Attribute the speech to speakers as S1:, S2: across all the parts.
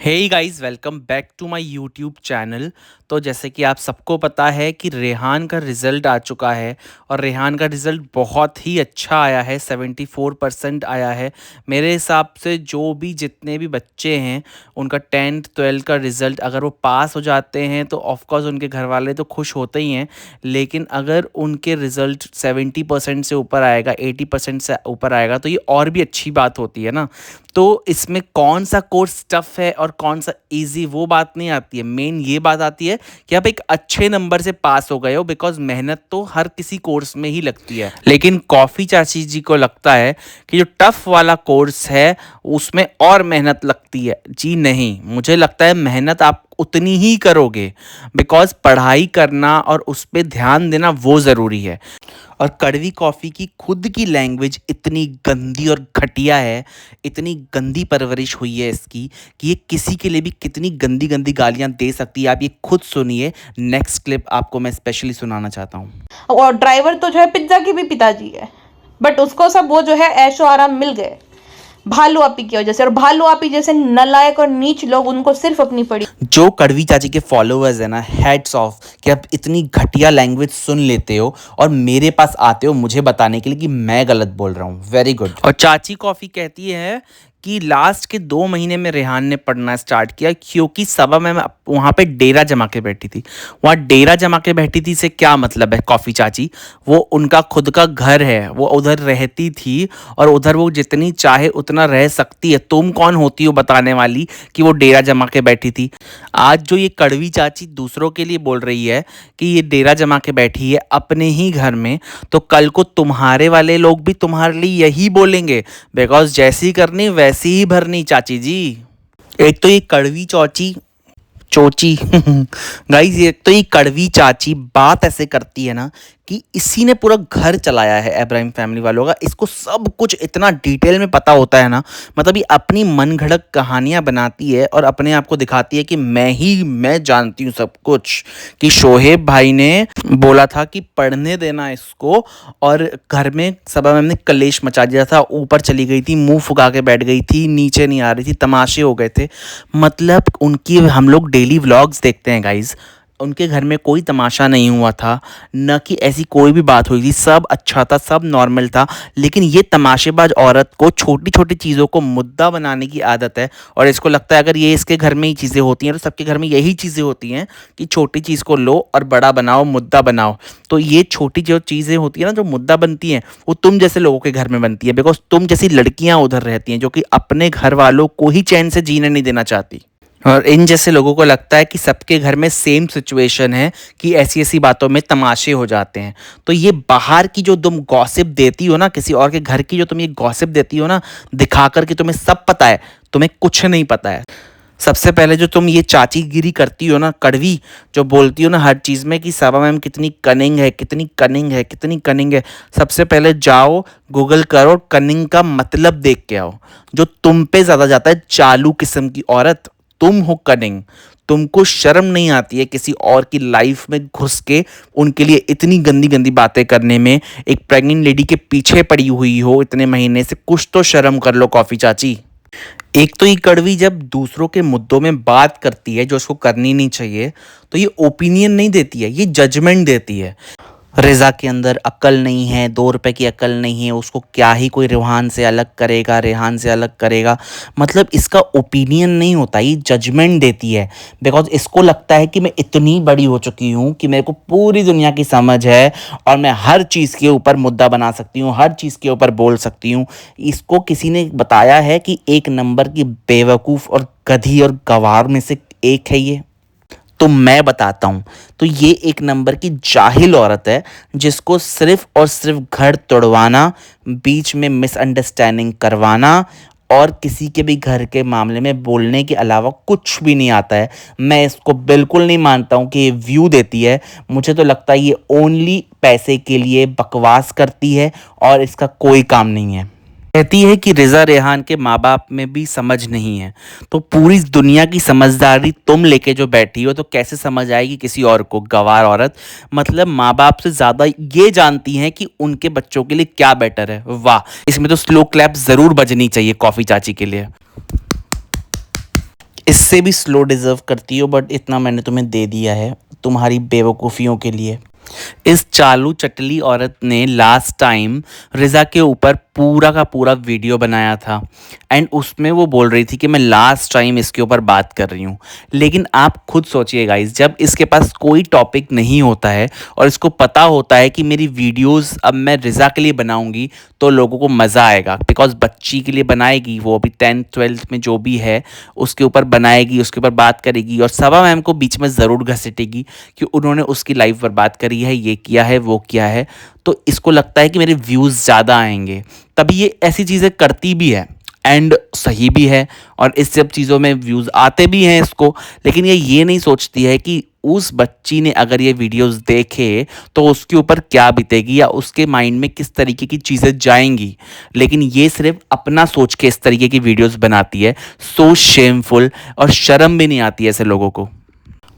S1: Hey guys, welcome back to my YouTube channel. तो जैसे कि आप सबको पता है कि रेहान का रिज़ल्ट आ चुका है और रेहान का रिज़ल्ट बहुत ही अच्छा आया है। 74% आया है। मेरे हिसाब से जो भी जितने भी बच्चे हैं उनका 10th 12th का रिज़ल्ट अगर वो पास हो जाते हैं तो ऑफ कोर्स उनके घर वाले तो खुश होते ही हैं। लेकिन अगर उनके रिज़ल्ट 70% से ऊपर आएगा, 80% से ऊपर आएगा, तो ये और भी अच्छी बात होती है ना। तो इसमें कौन सा कोर्स टफ है और कौन सा इजी, वो बात नहीं आती है। मेन ये बात आती है कि आप एक अच्छे नंबर से पास हो गए हो, बिकॉज मेहनत तो हर किसी कोर्स में ही लगती है। लेकिन कॉफ़ी चाची जी को लगता है कि जो टफ वाला कोर्स है उसमें और मेहनत लगती है। जी नहीं, मुझे लगता है मेहनत आप उतनी ही करोगे, बिकॉज पढ़ाई करना और उस पर ध्यान देना वो ज़रूरी है। और कड़वी कॉफ़ी की खुद की लैंग्वेज इतनी गंदी और घटिया है, इतनी गंदी परवरिश हुई है इसकी कि ये किसी के लिए भी कितनी गंदी गंदी गालियां दे सकती है। आप ये खुद सुनिए। नेक्स्ट क्लिप आपको मैं स्पेशली सुनाना चाहता हूँ।
S2: और ड्राइवर तो जो है पिज्जा के भी पिताजी है, बट उसको सब वो जो है ऐशो आराम मिल गए भालू आपी की वजह से। और भालू आपी जैसे नलायक और नीच लोग, उनको सिर्फ अपनी पड़ी।
S1: जो कड़वी चाची के फॉलोअर्स है ना, हेड्स ऑफ कि आप इतनी घटिया लैंग्वेज सुन लेते हो और मेरे पास आते हो मुझे बताने के लिए कि मैं गलत बोल रहा हूँ। Very good. और चाची कॉफ़ी कहती है कि लास्ट के 2 महीने में रेहान ने पढ़ना स्टार्ट किया क्योंकि सभा में वहाँ पे डेरा जमा के बैठी थी। वहाँ डेरा जमा के बैठी थी से क्या मतलब है कॉफ़ी चाची? वो उनका खुद का घर है, वो उधर रहती थी और उधर वो जितनी चाहे उतना रह सकती है। तुम कौन होती हो बताने वाली कि वो डेरा जमा के बैठी थी? आज जो ये कड़वी चाची दूसरों के लिए बोल रही है कि ये डेरा जमा के बैठी है अपने ही घर में, तो कल को तुम्हारे वाले लोग भी तुम्हारे लिए यही बोलेंगे, बिकॉज जैसी करनी वैसी ही भरनी चाची जी। एक तो ये कड़वी चौची चोची गाइस, ये तो ये कड़वी चाची बात ऐसे करती है ना कि इसी ने पूरा घर चलाया है इब्राहिम फैमिली वालों का। इसको सब कुछ इतना डिटेल में पता होता है ना। मतलब ये अपनी मनगढ़ंत कहानियां बनाती है और अपने आप को दिखाती है कि मैं जानती हूँ सब कुछ। कि शोहेब भाई ने बोला था कि पढ़ने देना इसको, और घर में सभा मैम ने कलेश मचा दिया था। ऊपर चली गई थी, मुंह फुका के बैठ गई थी, नीचे नहीं आ रही थी, तमाशे हो गए थे। मतलब उनकी हम लोग डेली व्लॉग्स देखते हैं गाइज, उनके घर में कोई तमाशा नहीं हुआ था, न कि ऐसी कोई भी बात हुई थी। सब अच्छा था, सब नॉर्मल था। लेकिन ये तमाशेबाज औरत को छोटी छोटी चीज़ों को मुद्दा बनाने की आदत है और इसको लगता है अगर ये इसके घर में ही चीज़ें होती हैं तो सबके घर में यही चीज़ें होती हैं कि छोटी चीज़ को लो और बड़ा बनाओ, मुद्दा बनाओ। तो ये छोटी जो चीज़ें होती हैं ना, जो मुद्दा बनती हैं, वो तुम जैसे लोगों के घर में बनती है, बिकॉज तुम जैसी लड़कियां उधर रहती हैं जो कि अपने घर वालों को ही चैन से जीने नहीं देना चाहती। और इन जैसे लोगों को लगता है कि सबके घर में सेम सिचुएशन है, कि ऐसी ऐसी बातों में तमाशे हो जाते हैं। तो ये बाहर की जो तुम गॉसिप देती हो ना, किसी और के घर की जो तुम ये गॉसिप देती हो ना, दिखाकर कि तुम्हें सब पता है, तुम्हें कुछ नहीं पता है। सबसे पहले जो तुम ये चाचीगिरी करती हो ना, कड़वी, जो बोलती हो ना हर चीज़ में कि साबा मैम कितनी कनिंग है, कितनी कनिंग है, कितनी कनिंग है। सबसे पहले जाओ गूगल करो, कनिंग का मतलब देख के आओ। जो तुम पे ज़्यादा जाता है, चालू किस्म की औरत, तुम हो कनिंग। तुमको शर्म नहीं आती है किसी और की लाइफ में घुस के उनके लिए इतनी गंदी गंदी बातें करने में? एक प्रेग्नेंट लेडी के पीछे पड़ी हुई हो इतने महीने से, कुछ तो शर्म कर लो कॉफ़ी चाची। एक तो ये कड़वी जब दूसरों के मुद्दों में बात करती है जो उसको करनी नहीं चाहिए, तो ये ओपिनियन नहीं देती है, ये जजमेंट देती है। रिज़ा के अंदर अक्ल नहीं है, 2 रुपए की अक्ल नहीं है, उसको क्या ही कोई रेहान से अलग करेगा, रेहान से अलग करेगा। मतलब इसका ओपिनियन नहीं होता, ये जजमेंट देती है। बिकॉज इसको लगता है कि मैं इतनी बड़ी हो चुकी हूँ कि मेरे को पूरी दुनिया की समझ है और मैं हर चीज़ के ऊपर मुद्दा बना सकती हूँ, हर चीज़ के ऊपर बोल सकती हूँ। इसको किसी ने बताया है कि एक नंबर की बेवकूफ़ और गधी और गवार में से एक है ये। तो मैं बताता हूँ, तो ये एक नंबर की जाहिल औरत है जिसको सिर्फ और सिर्फ घर तोड़वाना, बीच में मिसअंडरस्टैंडिंग करवाना और किसी के भी घर के मामले में बोलने के अलावा कुछ भी नहीं आता है। मैं इसको बिल्कुल नहीं मानता हूँ कि ये व्यू देती है। मुझे तो लगता है ये ओनली पैसे के लिए बकवास करती है और इसका कोई काम नहीं है। कहती है कि रिज़ा रेहान के माँ बाप में भी समझ नहीं है, तो पूरी दुनिया की समझदारी तुम लेके जो बैठी हो तो कैसे समझ आएगी किसी और को? गवार औरत। मतलब माँ बाप से ज़्यादा ये जानती हैं कि उनके बच्चों के लिए क्या बेटर है। वाह, इसमें तो स्लो क्लैप ज़रूर बजनी चाहिए कॉफ़ी चाची के लिए। इससे भी स्लो डिज़र्व करती हो, बट इतना मैंने तुम्हें दे दिया है तुम्हारी बेवकूफ़ियों के लिए। इस चालू चटली औरत ने लास्ट टाइम रिज़ा के ऊपर पूरा का पूरा वीडियो बनाया था एंड उसमें वो बोल रही थी कि मैं लास्ट टाइम इसके ऊपर बात कर रही हूँ। लेकिन आप खुद सोचिए गाइस, जब इसके पास कोई टॉपिक नहीं होता है और इसको पता होता है कि मेरी वीडियोस अब मैं रिज़ा के लिए बनाऊंगी तो लोगों को मज़ा आएगा, बिकॉज बच्ची के लिए बनाएगी, वो अभी 10th 12th में जो भी है उसके ऊपर बनाएगी, उसके ऊपर बात करेगी और सबा मैम को बीच में ज़रूर घसीटेगी कि उन्होंने उसकी लाइफ बर्बाद करी है, ये किया है, वो किया है। तो इसको लगता है कि मेरे व्यूज़ ज़्यादा आएंगे, तभी ये ऐसी चीज़ें करती भी है एंड सही भी है और इस सब चीज़ों में व्यूज़ आते भी हैं इसको। लेकिन ये नहीं सोचती है कि उस बच्ची ने अगर ये वीडियोस देखे तो उसके ऊपर क्या बीतेगी या उसके माइंड में किस तरीके की चीज़ें जाएंगी। लेकिन ये सिर्फ अपना सोच के इस तरीके की वीडियोस बनाती है। सो शेमफुल, और शर्म भी नहीं आती ऐसे लोगों को।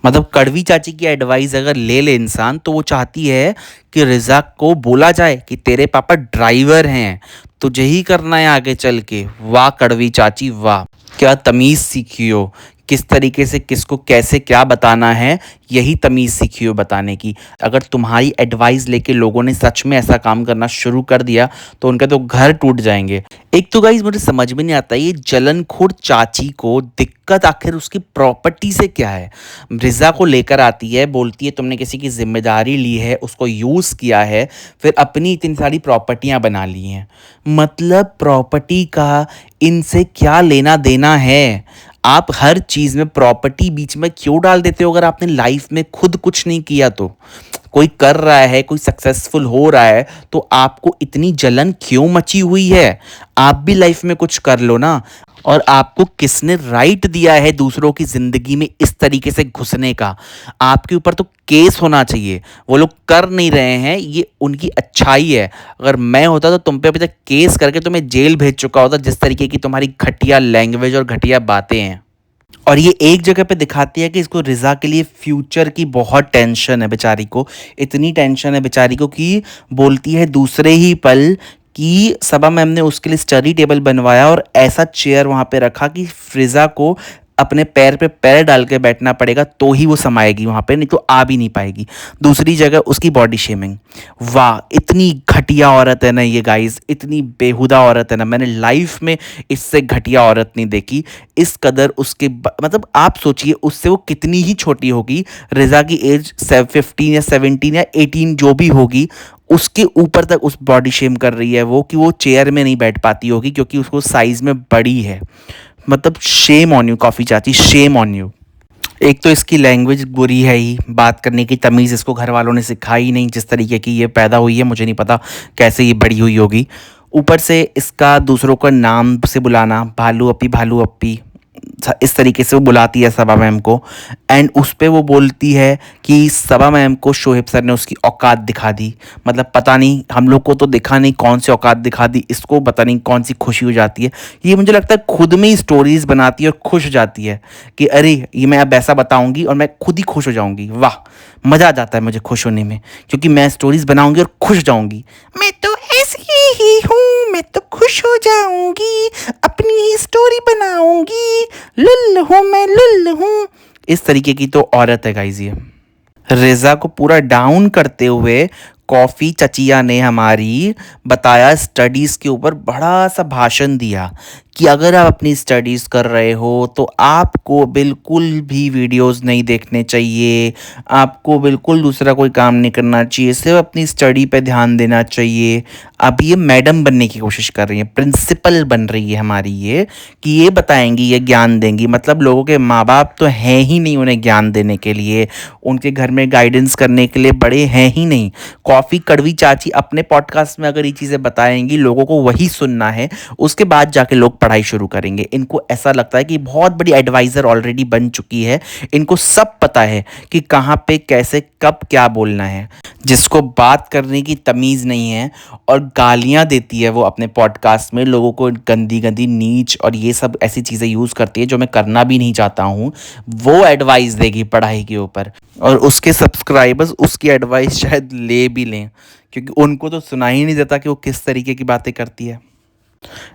S1: मतलब कड़वी चाची की एडवाइस अगर ले ले इंसान तो वो चाहती है कि रिज़ा को बोला जाए कि तेरे पापा ड्राइवर हैं, तुझे ही करना है आगे चल के। वाह कड़वी चाची वाह, क्या तमीज़ सीखी हो, किस तरीके से किसको कैसे क्या बताना है, यही तमीज़ सीखी हो बताने की। अगर तुम्हारी एडवाइस लेके लोगों ने सच में ऐसा काम करना शुरू कर दिया तो उनके तो घर टूट जाएंगे। एक तो गाइज मुझे समझ में नहीं आता ये जलनखोर चाची को दिक्कत आखिर उसकी प्रॉपर्टी से क्या है। रिज़ा को लेकर आती है, बोलती है तुमने किसी की जिम्मेदारी ली है, उसको यूज़ किया है, फिर अपनी इतनी सारी प्रॉपर्टियां बना ली हैं। मतलब प्रॉपर्टी का इनसे क्या लेना देना है। आप हर चीज़ में प्रॉपर्टी बीच में क्यों डाल देते हो अगर आपने लाइफ में खुद कुछ नहीं किया तो। कोई कर रहा है, कोई सक्सेसफुल हो रहा है तो आपको इतनी जलन क्यों मची हुई है। आप भी लाइफ में कुछ कर लो ना। और आपको किसने राइट दिया है दूसरों की ज़िंदगी में इस तरीके से घुसने का। आपके ऊपर तो केस होना चाहिए। वो लोग कर नहीं रहे हैं, ये उनकी अच्छाई है। अगर मैं होता तो तुम पे अभी तक केस करके तुम्हें जेल भेज चुका होता, जिस तरीके की तुम्हारी घटिया लैंग्वेज और घटिया बातें हैं। और ये एक जगह पे दिखाती है कि इसको रिज़ा के लिए फ्यूचर की बहुत टेंशन है बेचारी को। इतनी टेंशन है बेचारी को कि बोलती है दूसरे ही पल कि सबा मैम ने उसके लिए स्टडी टेबल बनवाया और ऐसा चेयर वहाँ पे रखा कि रिज़ा को अपने पैर पे पैर डाल के बैठना पड़ेगा तो ही वो समाएगी वहाँ पे, नहीं तो आ भी नहीं पाएगी। दूसरी जगह उसकी बॉडी शेमिंग। वाह इतनी घटिया औरत है ना ये गाइस, इतनी बेहुदा औरत है ना, मैंने लाइफ में इससे घटिया औरत नहीं देखी। इस कदर उसके मतलब आप सोचिए उससे वो कितनी ही छोटी होगी। रिज़ा की एज 15 या 17 या 18 जो भी होगी, उसके ऊपर तक उस बॉडी शेम कर रही है वो कि वो चेयर में नहीं बैठ पाती होगी क्योंकि उसको साइज़ में बड़ी है। मतलब शेम ऑन यू कॉफ़ी चाची, शेम ऑन यू। एक तो इसकी लैंग्वेज बुरी है ही, बात करने की तमीज़ इसको घर वालों ने सिखाई नहीं। जिस तरीके की ये पैदा हुई है मुझे नहीं पता कैसे ये बड़ी हुई होगी। ऊपर से इसका दूसरों का नाम से बुलाना, भालू अप्पी, इस तरीके से वो बुलाती है सबा मैम को। एंड उस पे वो बोलती है कि सबा मैम को शोहेब सर ने उसकी औकात दिखा दी। मतलब पता नहीं, हम लोग को तो दिखा नहीं कौन सी औकात दिखा दी, इसको पता नहीं कौन सी खुशी हो जाती है। ये मुझे लगता है खुद में ही स्टोरीज बनाती है और खुश हो जाती है कि अरे ये मैं अब ऐसा बताऊंगी और मैं खुद ही खुश हो जाऊंगी। वाह मज़ा आ जाता है मुझे खुश होने में, क्योंकि मैं स्टोरीज बनाऊंगी और खुश हो जाऊंगी। मैं तो ऐसी ही हूँ, मैं तो खुश हो जाऊंगी, अपनी ही स्टोरी बनाऊंगी, लुल्ल हूँ मैं, लुल्ल हूँ। इस तरीके की तो औरत है गाइस ये। रिज़ा को पूरा डाउन करते हुए कॉफ़ी चचिया ने हमारी बताया, स्टडीज़ के ऊपर बड़ा सा भाषण दिया कि अगर आप अपनी स्टडीज़ कर रहे हो तो आपको बिल्कुल भी वीडियोस नहीं देखने चाहिए, आपको बिल्कुल दूसरा कोई काम नहीं करना चाहिए, सिर्फ अपनी स्टडी पे ध्यान देना चाहिए। अब ये मैडम बनने की कोशिश कर रही है, प्रिंसिपल बन रही है हमारी ये, कि ये बताएंगी, ये ज्ञान देंगी। मतलब लोगों के माँ बाप तो हैं ही नहीं उन्हें ज्ञान देने के लिए, उनके घर में गाइडेंस करने के लिए बड़े हैं ही नहीं। कॉफ़ी कड़वी चाची अपने पॉडकास्ट में अगर ये चीज़ें बताएंगी लोगों को वही सुनना है, उसके बाद जाके लोग पढ़ाई शुरू करेंगे। इनको ऐसा लगता है कि बहुत बड़ी एडवाइज़र ऑलरेडी बन चुकी है, इनको सब पता है कि कहाँ पे कैसे कब क्या बोलना है। जिसको बात करने की तमीज़ नहीं है और गालियाँ देती है वो अपने पॉडकास्ट में, लोगों को गंदी गंदी नीच और ये सब ऐसी चीज़ें यूज़ करती है जो मैं करना भी नहीं चाहता हूँ, वो एडवाइस देगी पढ़ाई के ऊपर। और उसके सब्सक्राइबर्स उसकी एडवाइस शायद ले भी लें, क्योंकि उनको तो सुना ही नहीं देता कि वो किस तरीके की बातें करती है।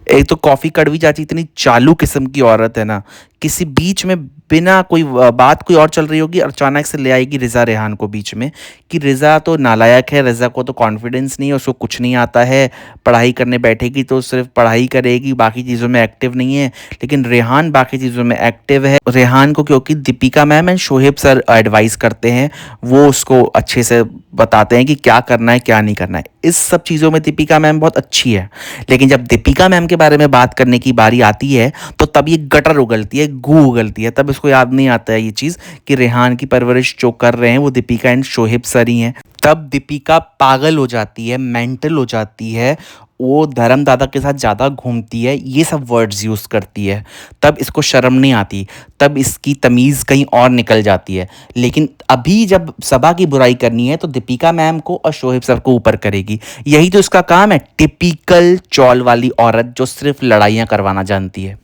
S1: एक तो कॉफ़ी कड़वी चाची इतनी चालू किस्म की औरत है ना किसी बीच में बिना कोई बात कोई और चल रही होगी और अचानक से ले आएगी रिज़ा रेहान को बीच में कि रिज़ा तो नालायक है, रिज़ा को तो कॉन्फिडेंस नहीं है, उसको कुछ नहीं आता है, पढ़ाई करने बैठेगी तो सिर्फ पढ़ाई करेगी, बाकी चीज़ों में एक्टिव नहीं है। लेकिन रेहान बाकी चीज़ों में एक्टिव है। रेहान को क्योंकि Deepika ma'am and Shoaib sir advice करते हैं, वो उसको अच्छे से बताते हैं कि क्या करना है क्या नहीं करना है। इस सब चीज़ों में दीपिका मैम बहुत अच्छी है। लेकिन जब दीपिका मैम के बारे में बात करने की बारी आती है तो तब ये गटर उगलती है, गू उगलती है। तब इसको याद नहीं आता है ये चीज़ कि रेहान की परवरिश जो कर रहे हैं वो दीपिका एंड शोहेब सर ही हैं। तब दीपिका पागल हो जाती है, मेंटल हो जाती है, वो धर्म दादा के साथ ज़्यादा घूमती है, ये सब वर्ड्स यूज़ करती है। तब इसको शर्म नहीं आती, तब इसकी तमीज़ कहीं और निकल जाती है। लेकिन अभी जब सबा की बुराई करनी है तो दीपिका मैम को और शोहेब सर को ऊपर करेगी। यही तो इसका काम है, टिपिकल चौल वाली औरत जो सिर्फ लड़ाइयाँ करवाना जानती है।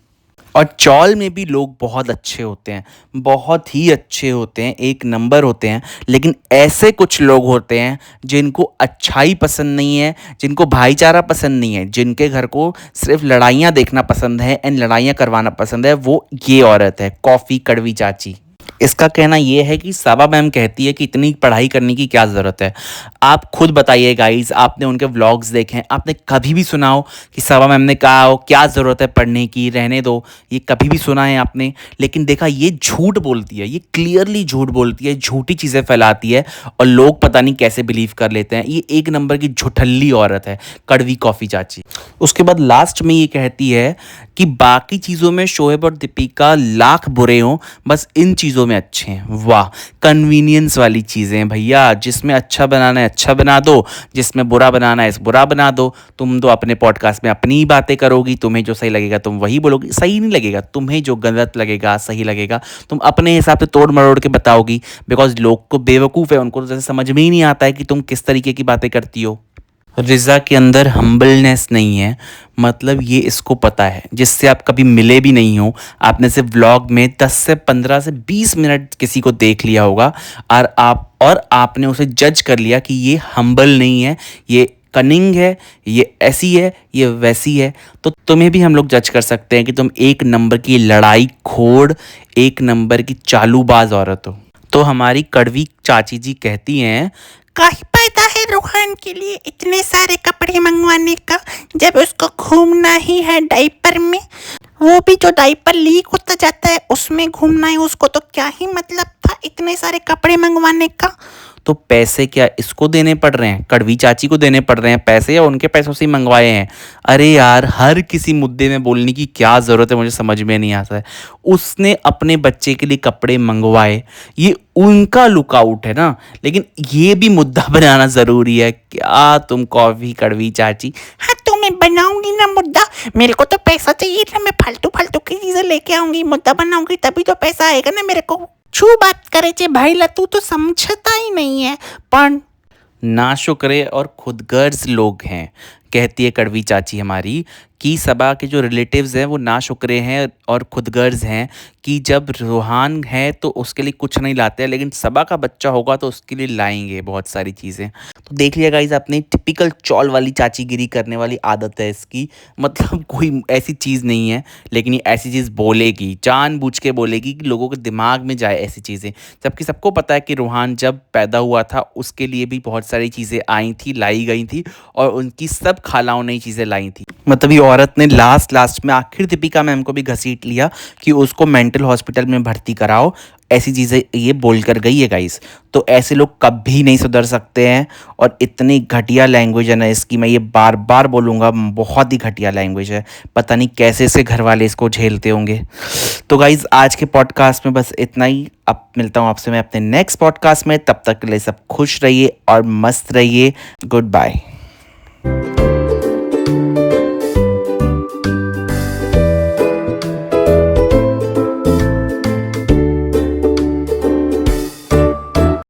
S1: और चौल में भी लोग बहुत अच्छे होते हैं, बहुत ही अच्छे होते हैं, एक नंबर होते हैं। लेकिन ऐसे कुछ लोग होते हैं जिनको अच्छाई पसंद नहीं है, जिनको भाईचारा पसंद नहीं है, जिनके घर को सिर्फ लड़ाइयाँ देखना पसंद है एंड लड़ाइयाँ करवाना पसंद है। वो ये औरत है, कॉफ़ी कड़वी चाची। इसका कहना ये है कि सबा मैम कहती है कि इतनी पढ़ाई करने की क्या ज़रूरत है। आप खुद बताइए गाइस, आपने उनके व्लॉग्स देखे हैं, आपने कभी भी सुना हो कि सबा मैम ने कहा हो क्या ज़रूरत है पढ़ने की, रहने दो, ये कभी भी सुना है आपने? लेकिन देखा, ये झूठ बोलती है, ये क्लियरली झूठ बोलती है, झूठी चीज़ें फैलाती है और लोग पता नहीं कैसे बिलीव कर लेते हैं। ये एक नंबर की झुठल्ली औरत है, कड़वी कॉफ़ी चाची। उसके बाद लास्ट में ये कहती है कि बाकी चीज़ों में शोएब और दीपिका लाख बुरे हों, बस इन चीज़ों में अच्छे हैं। वाह, कन्वीनियंस वाली चीज़ें हैं भैया। जिसमें अच्छा बनाना है अच्छा बना दो, जिसमें बुरा बनाना है बुरा बना दो। तुम तो अपने पॉडकास्ट में अपनी ही बातें करोगी, तुम्हें जो सही लगेगा तुम वही बोलोगी। सही नहीं लगेगा, तुम्हें जो गलत लगेगा सही लगेगा तुम अपने हिसाब से तोड़ मरोड़ के बताओगी। बिकॉज लोग को बेवकूफ़ है, उनको तो जैसे समझ में ही नहीं आता है कि तुम किस तरीके की बातें करती हो। रिज़ा के अंदर हम्बलनेस नहीं है, मतलब ये इसको पता है, जिससे आप कभी मिले भी नहीं हो। आपने सिर्फ व्लॉग में 10 से 15 से 20 मिनट किसी को देख लिया होगा और आपने उसे जज कर लिया कि ये हम्बल नहीं है, ये कनिंग है, ये ऐसी है, ये वैसी है। तो तुम्हें भी हम लोग जज कर सकते हैं कि तुम एक नंबर की लड़ाई खोड़, एक नंबर की चालूबाज औरत हो। तो हमारी कड़वी चाची जी कहती हैं,
S3: काहे पैदा है रोहान के लिए इतने सारे कपड़े मंगवाने का, जब उसको घूमना ही है डायपर में, वो भी जो डायपर लीक होता जाता है उसमें घूमना है उसको, तो क्या ही मतलब था इतने सारे कपड़े मंगवाने का।
S1: तो पैसे क्या इसको देने पड़ रहे हैं, कड़वी चाची को देने पड़ रहे हैं पैसे, या उनके पैसों से ही मंगवाए हैं? अरे यार, हर किसी मुद्दे में बोलने की क्या ज़रूरत है, मुझे समझ में नहीं आता है। उसने अपने बच्चे के लिए कपड़े मंगवाए, ये उनका लुकआउट है ना, लेकिन ये भी मुद्दा बनाना ज़रूरी है क्या तुम कॉफ़ी कड़वी चाची?
S3: हाँ तो मैं बनाऊंगी ना मुद्दा, मेरे को तो पैसा चाहिए था, मैं फालतू फालतू की चीज़ें लेके आऊंगी, मुद्दा बनाऊंगी तभी तो पैसा आएगा ना मेरे को। छू बात करे चे भाई ला, तू तो समझता ही नहीं है। पण
S1: नाशुक्रे और खुदगर्ज लोग हैं, कहती है कड़वी चाची हमारी, कि सबा के जो रिलेटिव्स हैं वो नाशुक्रे हैं और खुदगर्ज हैं कि जब रोहान है तो उसके लिए कुछ नहीं लाते हैं, लेकिन सबा का बच्चा होगा तो उसके लिए लाएंगे बहुत सारी चीज़ें। तो देख लिया गाइस, अपनी टिपिकल चौल वाली चाचीगिरी करने वाली आदत है इसकी। मतलब कोई ऐसी चीज़ नहीं है, लेकिन ये ऐसी चीज़ बोलेगी, जानबूझ के बोलेगी कि लोगों के दिमाग में जाए ऐसी चीज़ें। जबकि सबको पता है कि रोहान जब पैदा हुआ था उसके लिए भी बहुत सारी चीज़ें आई थी, लाई गई थी, और उनकी सब खालाओं ने चीज़ें लाई थी। मतलब ये औरत ने लास्ट में आखिर दीपिका मैम को भी घसीट लिया कि उसको मेंटल हॉस्पिटल में भर्ती कराओ, ऐसी चीज़ें ये बोल कर गई है गाइस। तो ऐसे लोग कभी नहीं सुधर सकते हैं, और इतनी घटिया लैंग्वेज है ना इसकी, मैं ये बार बार बोलूँगा, बहुत ही घटिया लैंग्वेज है। पता नहीं कैसे से घर वाले इसको झेलते होंगे। तो गाइस, आज के पॉडकास्ट में बस इतना ही। अब मिलता हूँ आपसे मैं अपने नेक्स्ट पॉडकास्ट में, तब तक के लिए सब खुश रहिए और मस्त रहिए। Good bye.